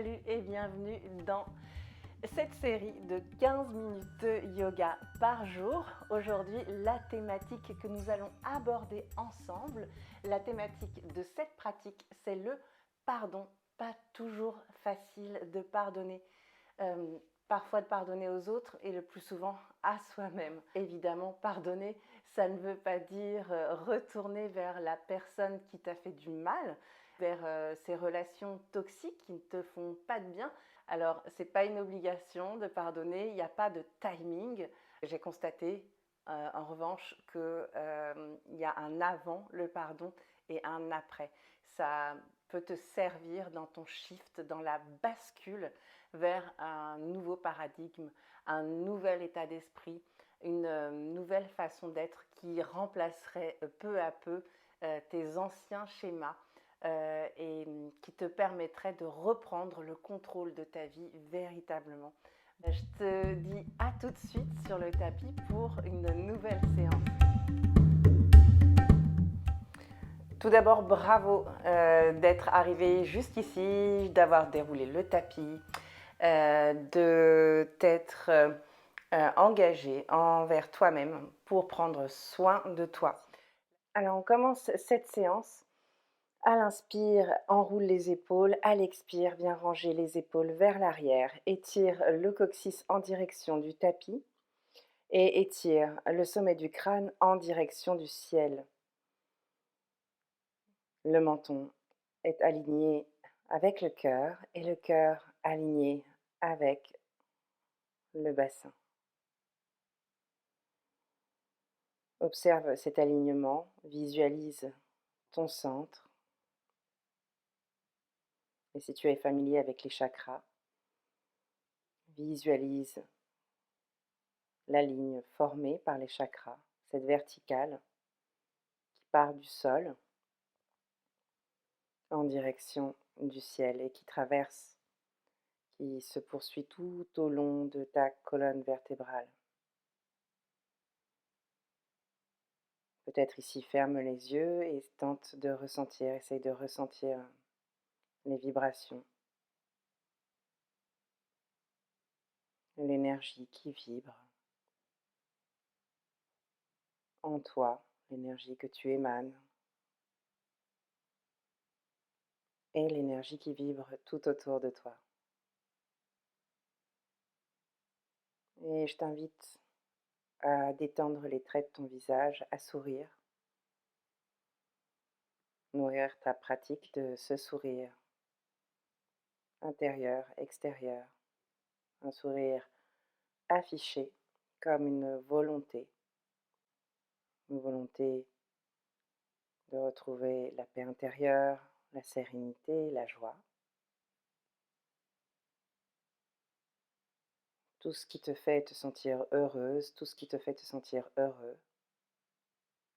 Salut et bienvenue dans cette série de 15 minutes de yoga par jour. Aujourd'hui, la thématique que nous allons aborder ensemble, la thématique de cette pratique, c'est le pardon. Pas toujours facile de pardonner. Parfois de pardonner aux autres et le plus souvent à soi-même. Évidemment, pardonner, ça ne veut pas dire retourner vers la personne qui t'a fait du mal, vers ces relations toxiques qui ne te font pas de bien. Alors, ce n'est pas une obligation de pardonner, il n'y a pas de timing. J'ai constaté en revanche qu'il y a un avant le pardon et un après. Ça peut te servir dans ton shift, dans la bascule vers un nouveau paradigme, un nouvel état d'esprit, une nouvelle façon d'être qui remplacerait peu à peu tes anciens schémas et qui te permettrait de reprendre le contrôle de ta vie véritablement. Je te dis à tout de suite sur le tapis pour une nouvelle séance. Tout d'abord, bravo d'être arrivé jusqu'ici, d'avoir déroulé le tapis, de t'être engagé envers toi-même pour prendre soin de toi. Alors, on commence cette séance. À l'inspire, enroule les épaules. À l'expire, viens ranger les épaules vers l'arrière. Étire le coccyx en direction du tapis et étire le sommet du crâne en direction du ciel. Le menton est aligné avec le cœur et le cœur aligné avec le bassin. Observe cet alignement, visualise ton centre. Et si tu es familier avec les chakras, visualise la ligne formée par les chakras, cette verticale qui part du sol en direction du ciel et qui traverse, qui se poursuit tout au long de ta colonne vertébrale. Peut-être ici, ferme les yeux et tente de ressentir, essaye de ressentir les vibrations, l'énergie qui vibre en toi, l'énergie que tu émanes et l'énergie qui vibre tout autour de toi. Et je t'invite à détendre les traits de ton visage, à sourire, nourrir ta pratique de ce sourire intérieur, extérieur, un sourire affiché comme une volonté de retrouver la paix intérieure, la sérénité, la joie. Tout ce qui te fait te sentir heureuse, tout ce qui te fait te sentir heureux,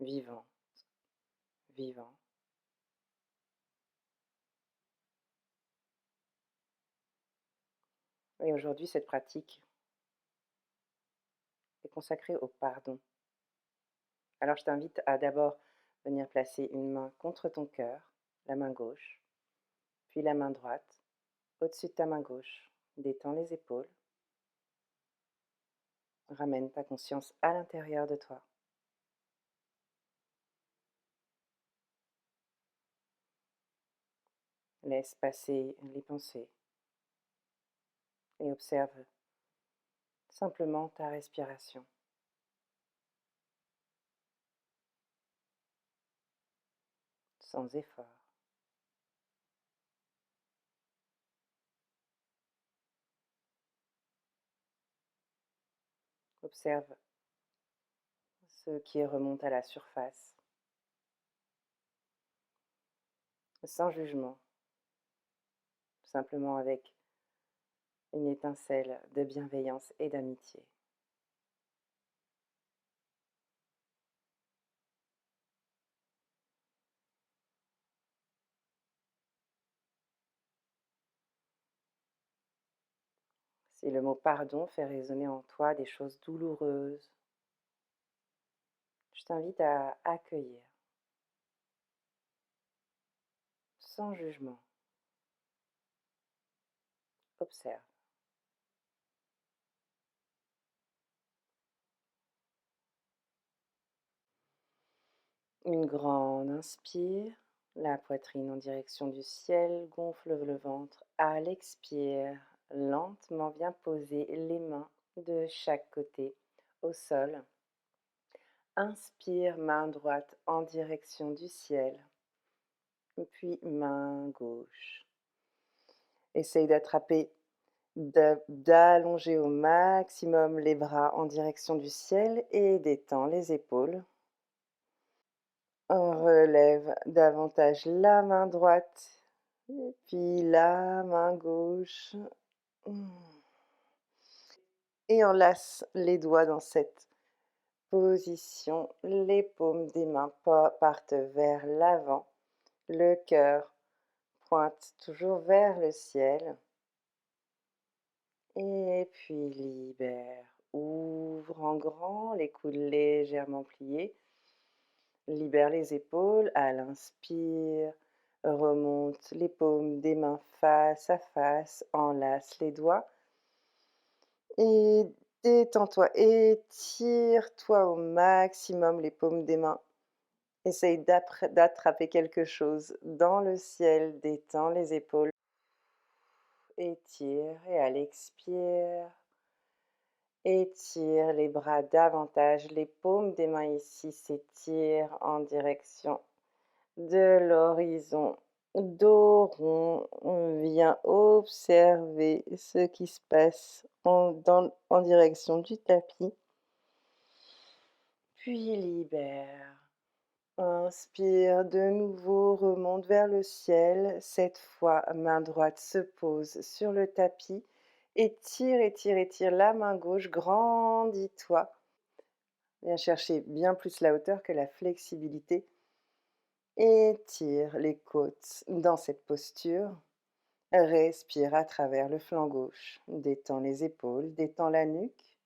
vivant, vivant. Et aujourd'hui, cette pratique est consacrée au pardon. Alors je t'invite à d'abord venir placer une main contre ton cœur, la main gauche, puis la main droite, au-dessus de ta main gauche. Détends les épaules. Ramène ta conscience à l'intérieur de toi. Laisse passer les pensées et observe simplement ta respiration. Sans effort. Observe ce qui remonte à la surface, sans jugement, simplement avec une étincelle de bienveillance et d'amitié. Si le mot pardon fait résonner en toi des choses douloureuses, je t'invite à accueillir, sans jugement, Observe. Une grande inspire, la poitrine en direction du ciel, gonfle le ventre. À l'expire, lentement viens poser les mains de chaque côté au sol. Inspire, main droite en direction du ciel, puis main gauche. Essaye d'allonger au maximum les bras en direction du ciel et détends les épaules. On relève davantage la main droite, et puis la main gauche. Et enlace les doigts dans cette position. Les paumes des mains partent vers l'avant. Le cœur pointe toujours vers le ciel. Et puis libère. Ouvre en grand, les coudes légèrement pliés. Libère les épaules à l'inspire. Remonte les paumes des mains face à face. Enlace les doigts. Et détends-toi. Étire-toi au maximum les paumes des mains. Essaye d'attraper quelque chose dans le ciel. Détends les épaules. Étire et à l'expire. Étire les bras davantage, les paumes des mains ici s'étirent en direction de l'horizon. Dos rond, on vient observer ce qui se passe en direction du tapis. Puis libère. Inspire de nouveau, remonte vers le ciel. Cette fois, main droite se pose sur le tapis. Étire, étire, étire la main gauche, grandis-toi. Viens chercher bien plus la hauteur que la flexibilité. Étire les côtes dans cette posture. Respire à travers le flanc gauche. Détends les épaules, détends la nuque.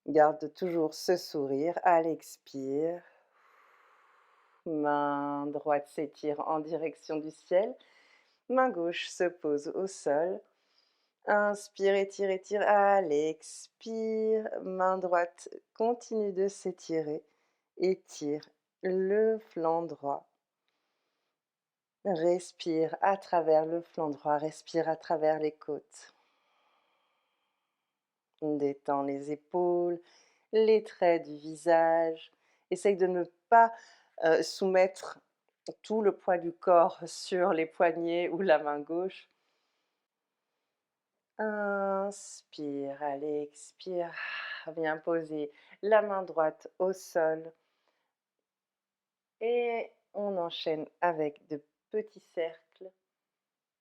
Garde toujours ce sourire à l'expire. Main droite s'étire en direction du ciel. Main gauche se pose au sol. Inspire, étire, étire. À l'expire, main droite continue de s'étirer. Étire le flanc droit. Respire à travers le flanc droit. Respire à travers les côtes. Détends les épaules, les traits du visage. Essaye de ne pas soumettre tout le poids du corps sur les poignets ou la main gauche. Inspire, allez, expire. Viens poser la main droite au sol. Et on enchaîne avec de petits cercles.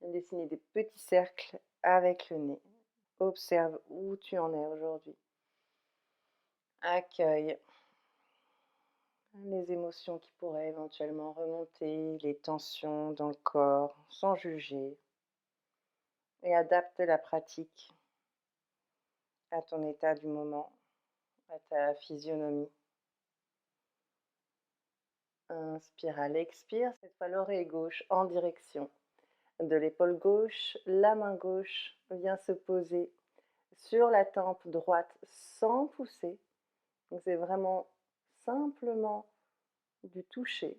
Dessiner des petits cercles avec le nez. Observe où tu en es aujourd'hui. Accueille les émotions qui pourraient éventuellement remonter, les tensions dans le corps, sans juger. Et adapte la pratique à ton état du moment, à ta physionomie. Inspire à l'expire, cette fois l'oreille gauche en direction de l'épaule gauche. La main gauche vient se poser sur la tempe droite sans pousser. Donc c'est vraiment simplement du toucher.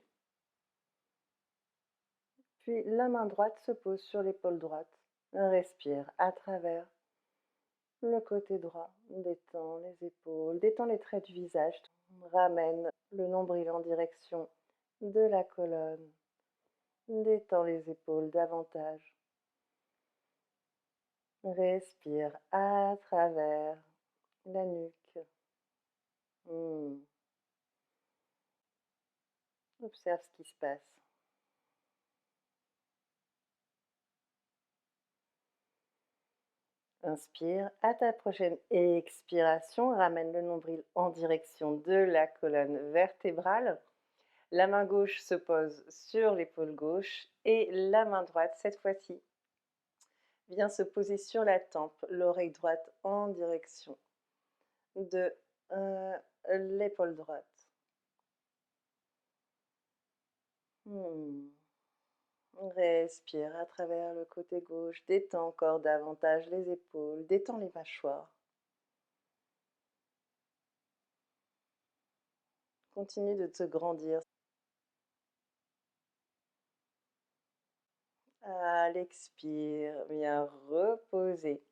Puis la main droite se pose sur l'épaule droite. Respire à travers le côté droit. Détends les épaules, détends les traits du visage. Ramène le nombril en direction de la colonne. Détends les épaules davantage. Respire à travers la nuque. Observe ce qui se passe. Inspire. À ta prochaine expiration, ramène le nombril en direction de la colonne vertébrale. La main gauche se pose sur l'épaule gauche et la main droite, cette fois-ci, vient se poser sur la tempe, l'oreille droite en direction de l'épaule droite. Respire à travers le côté gauche, détends encore davantage les épaules, détends les mâchoires. Continue de te grandir. À l'expire, viens reposer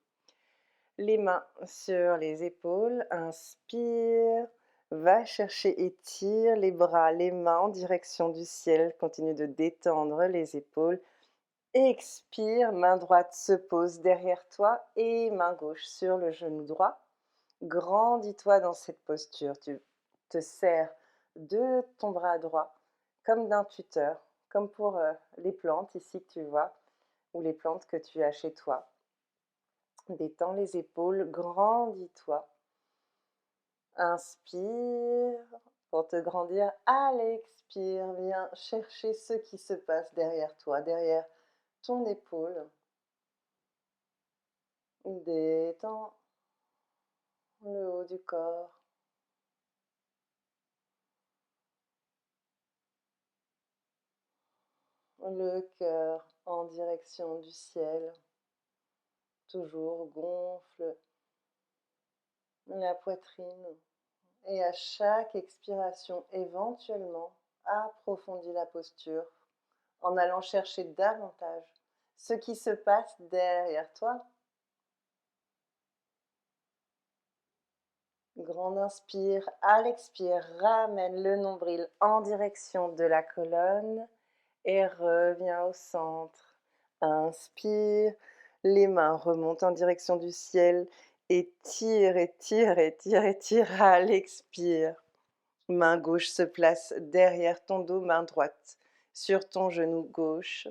les mains sur les épaules. Inspire, va chercher, étire les bras, les mains en direction du ciel. Continue de détendre les épaules. Expire, main droite se pose derrière toi et main gauche sur le genou droit. Grandis-toi dans cette posture. Tu te sers de ton bras droit comme d'un tuteur, comme pour les plantes ici que tu vois, ou les plantes que tu as chez toi. Détends les épaules, grandis-toi. Inspire pour te grandir. À l'expire, viens chercher ce qui se passe derrière toi, derrière ton épaule. Détends le haut du corps. Le cœur en direction du ciel. Toujours gonfle la poitrine. Et à chaque expiration, éventuellement, approfondis la posture en allant chercher davantage ce qui se passe derrière toi. Grande inspire, à l'expire, ramène le nombril en direction de la colonne et reviens au centre. Inspire, les mains remontent en direction du ciel et tire, étire, étire, étire à l'expire. Main gauche se place derrière ton dos, main droite sur ton genou gauche.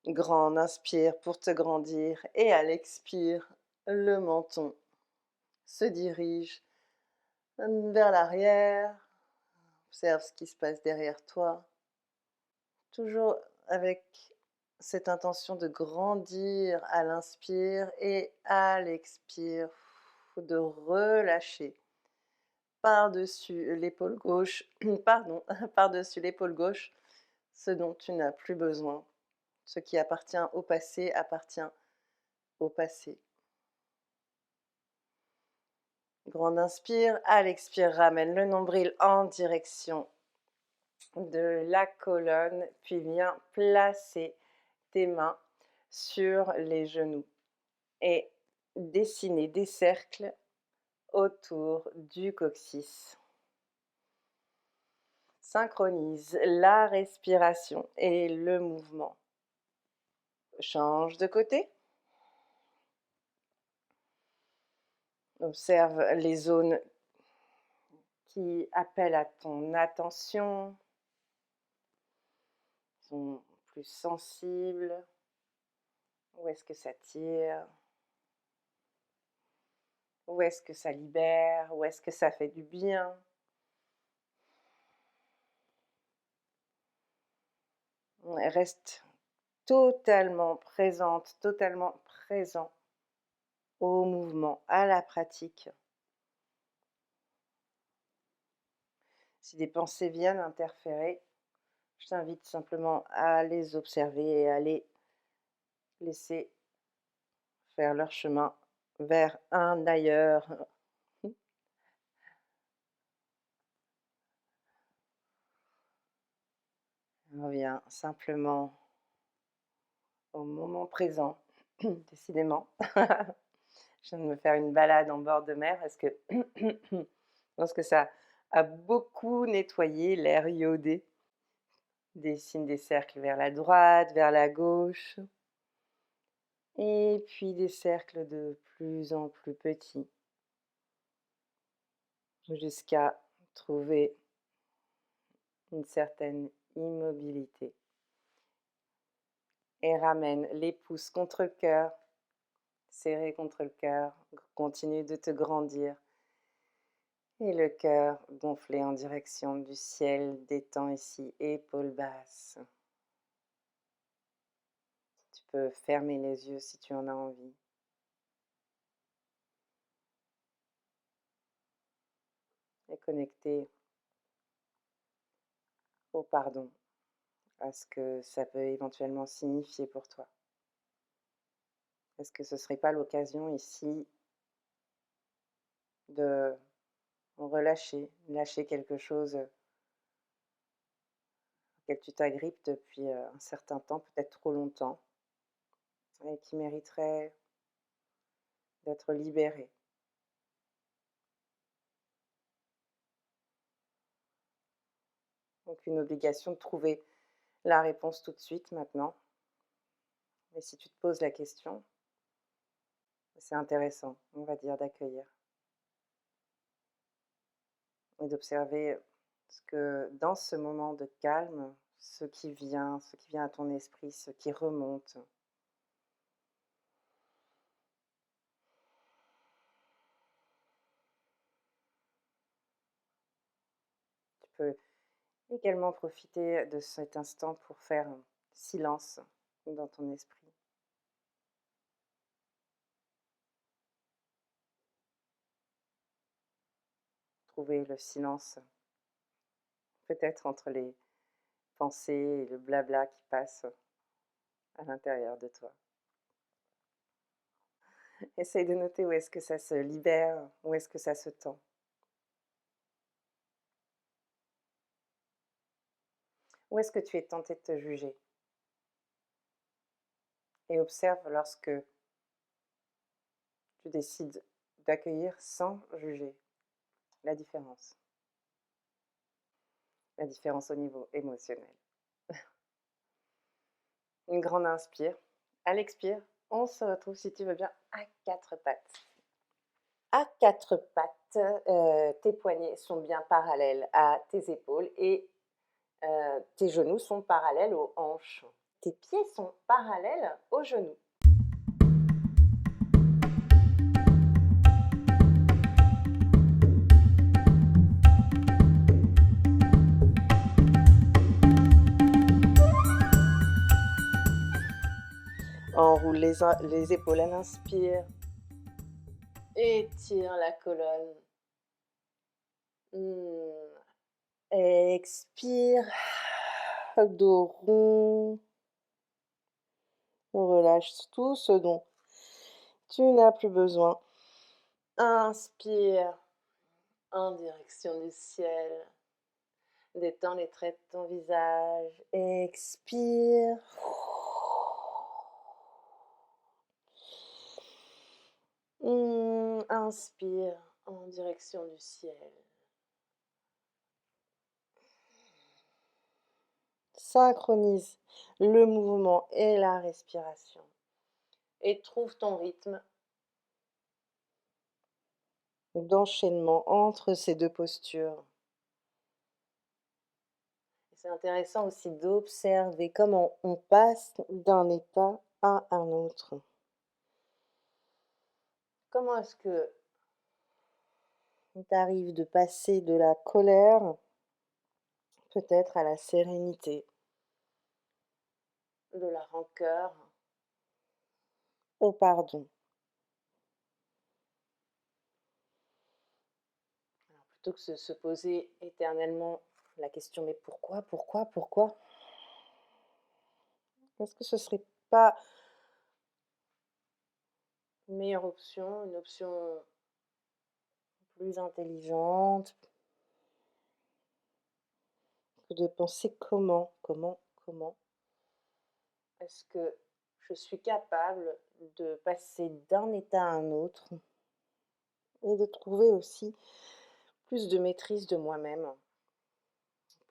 Grande inspire pour te grandir et à l'expire, le menton se dirige vers l'arrière. Observe ce qui se passe derrière toi. Toujours avec cette intention de grandir à l'inspire et à l'expire, de relâcher par-dessus l'épaule gauche, pardon, par-dessus l'épaule gauche, ce dont tu n'as plus besoin. Ce qui appartient au passé appartient au passé. Grande inspire, à l'expire, ramène le nombril en direction de la colonne, puis viens placer tes mains sur les genoux et dessiner des cercles autour du coccyx. Synchronise la respiration et le mouvement. Change de côté. Observe les zones qui appellent à ton attention, sont plus sensibles. Où est-ce que ça tire? Où est-ce que ça libère? Où est-ce que ça fait du bien? Reste totalement présente, totalement présent au mouvement, à la pratique. Si des pensées viennent interférer, je t'invite simplement à les observer et à les laisser faire leur chemin vers un ailleurs. Reviens simplement au moment présent, décidément. Je viens de me faire une balade en bord de mer parce que je pense que ça a beaucoup nettoyé l'air iodé. Dessine des cercles vers la droite, vers la gauche. Et puis des cercles de plus en plus petits. Jusqu'à trouver une certaine immobilité. Et ramène les pouces contre le cœur, serrés contre le cœur. Continue de te grandir. Et le cœur gonflé en direction du ciel, détend ici, épaules basses. Tu peux fermer les yeux si tu en as envie. Et connecter au pardon, à ce que ça peut éventuellement signifier pour toi. Est-ce que ce ne serait pas l'occasion ici de relâcher, lâcher quelque chose auquel tu t'agrippes depuis un certain temps, peut-être trop longtemps, et qui mériterait d'être libéré? Aucune obligation de trouver la réponse tout de suite maintenant, mais si tu te poses la question, c'est intéressant, on va dire, d'accueillir et d'observer ce que dans ce moment de calme, ce qui vient à ton esprit, ce qui remonte. Tu peux également profiter de cet instant pour faire silence dans ton esprit. Trouver le silence, peut-être entre les pensées et le blabla qui passe à l'intérieur de toi. Essaye de noter où est-ce que ça se libère, où est-ce que ça se tend. Où est-ce que tu es tenté de te juger? Et observe lorsque tu décides d'accueillir sans juger la différence. La différence au niveau émotionnel. Une grande inspire. À l'expire, on se retrouve, si tu veux bien, à quatre pattes. À quatre pattes, tes poignets sont bien parallèles à tes épaules et tes genoux sont parallèles aux hanches. Tes pieds sont parallèles aux genoux. Enroule les épaules à l'inspire. Étire la colonne. Expire. Dos rond. Relâche tout ce dont tu n'as plus besoin. Inspire en direction du ciel. Détends les traits de ton visage. Expire. Inspire en direction du ciel. Synchronise le mouvement et la respiration. Et trouve ton rythme d'enchaînement entre ces deux postures. C'est intéressant aussi d'observer comment on passe d'un état à un autre. Comment est-ce que il t'arrive de passer de la colère peut-être à la sérénité, de la rancœur au pardon? Alors plutôt que de se poser éternellement la question mais pourquoi? Est-ce que ce serait pas une meilleure option, une option plus intelligente que de penser comment est-ce que je suis capable de passer d'un état à un autre et de trouver aussi plus de maîtrise de moi-même,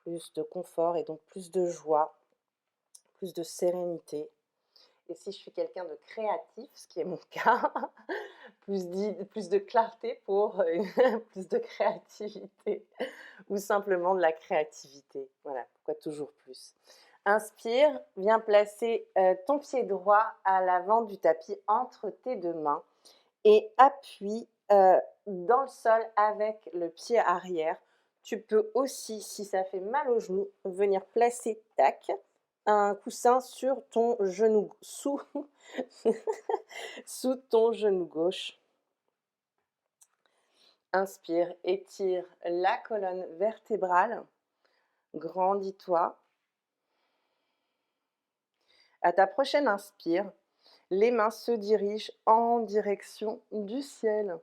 plus de confort et donc plus de joie, plus de sérénité. Et si je suis quelqu'un de créatif, ce qui est mon cas, plus de clarté pour plus de créativité ou simplement de la créativité. Voilà, pourquoi toujours plus. Inspire, viens placer ton pied droit à l'avant du tapis entre tes deux mains et appuie dans le sol avec le pied arrière. Tu peux aussi, si ça fait mal au genou, venir placer, tac, un coussin sur ton genou, sous ton genou gauche. Inspire, étire la colonne vertébrale, grandis-toi. À ta prochaine inspire, les mains se dirigent en direction du ciel.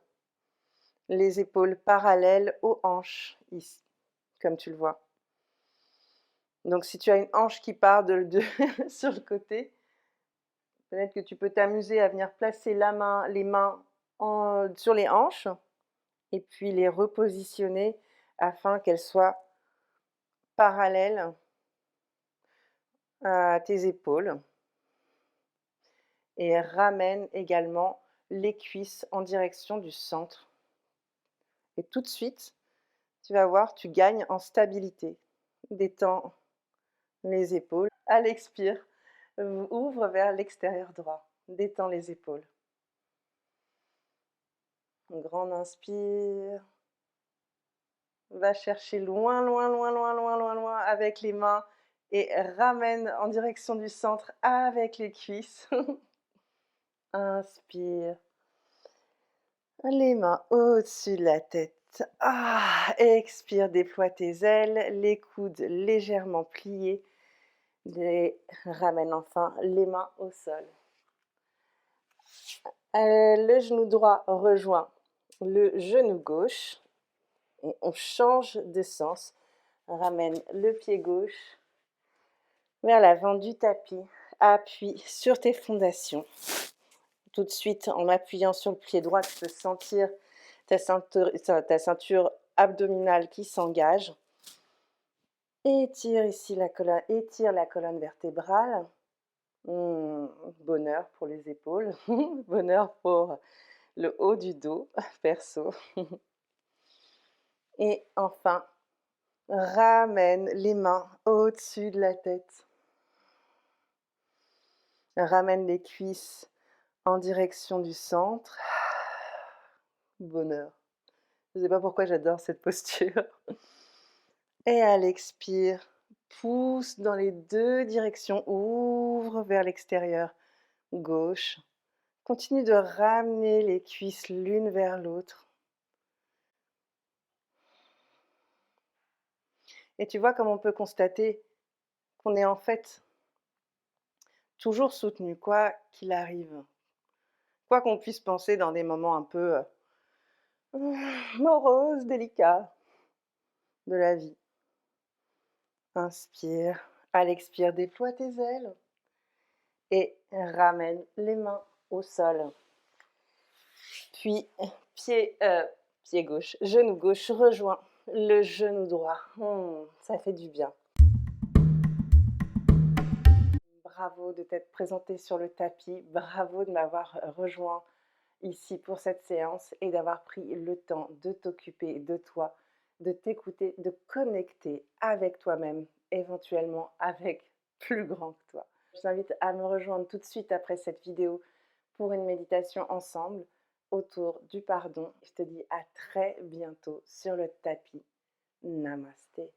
Les épaules parallèles aux hanches, ici, comme tu le vois. Donc si tu as une hanche qui part sur le côté, peut-être que tu peux t'amuser à venir placer les mains sur les hanches et puis les repositionner afin qu'elles soient parallèles à tes épaules. Et ramène également les cuisses en direction du centre. Et tout de suite, tu vas voir, tu gagnes en stabilité. Détends les épaules. À l'expire, ouvre vers l'extérieur droit. Détends les épaules. Grande inspire. Va chercher loin, loin, loin, loin, loin, loin, loin avec les mains et ramène en direction du centre avec les cuisses. Inspire. Les mains au-dessus de la tête. Ah, expire, déploie tes ailes, les coudes légèrement pliés. Ramène enfin les mains au sol. Le genou droit rejoint le genou gauche. Et on change de sens. Ramène le pied gauche vers l'avant du tapis. Appuie sur tes fondations. Tout de suite, en appuyant sur le pied droit, tu peux sentir ta ceinture abdominale qui s'engage. Étire ici la colonne vertébrale. Bonheur pour les épaules, bonheur pour le haut du dos, perso. Et enfin, ramène les mains au-dessus de la tête. Ramène les cuisses en direction du centre. Bonheur. Je ne sais pas pourquoi j'adore cette posture. Et à l'expire, pousse dans les deux directions, ouvre vers l'extérieur, gauche. Continue de ramener les cuisses l'une vers l'autre. Et tu vois comme on peut constater qu'on est en fait toujours soutenu, quoi qu'il arrive. Quoi qu'on puisse penser dans des moments un peu moroses, délicats de la vie. Inspire, à l'expire, déploie tes ailes et ramène les mains au sol. Puis, pied gauche, genou gauche rejoint le genou droit. Ça fait du bien. Bravo de t'être présenté sur le tapis. Bravo de m'avoir rejoint ici pour cette séance et d'avoir pris le temps de t'occuper de toi, de t'écouter, de connecter avec toi-même, éventuellement avec plus grand que toi. Je t'invite à me rejoindre tout de suite après cette vidéo pour une méditation ensemble autour du pardon. Je te dis à très bientôt sur le tapis. Namasté.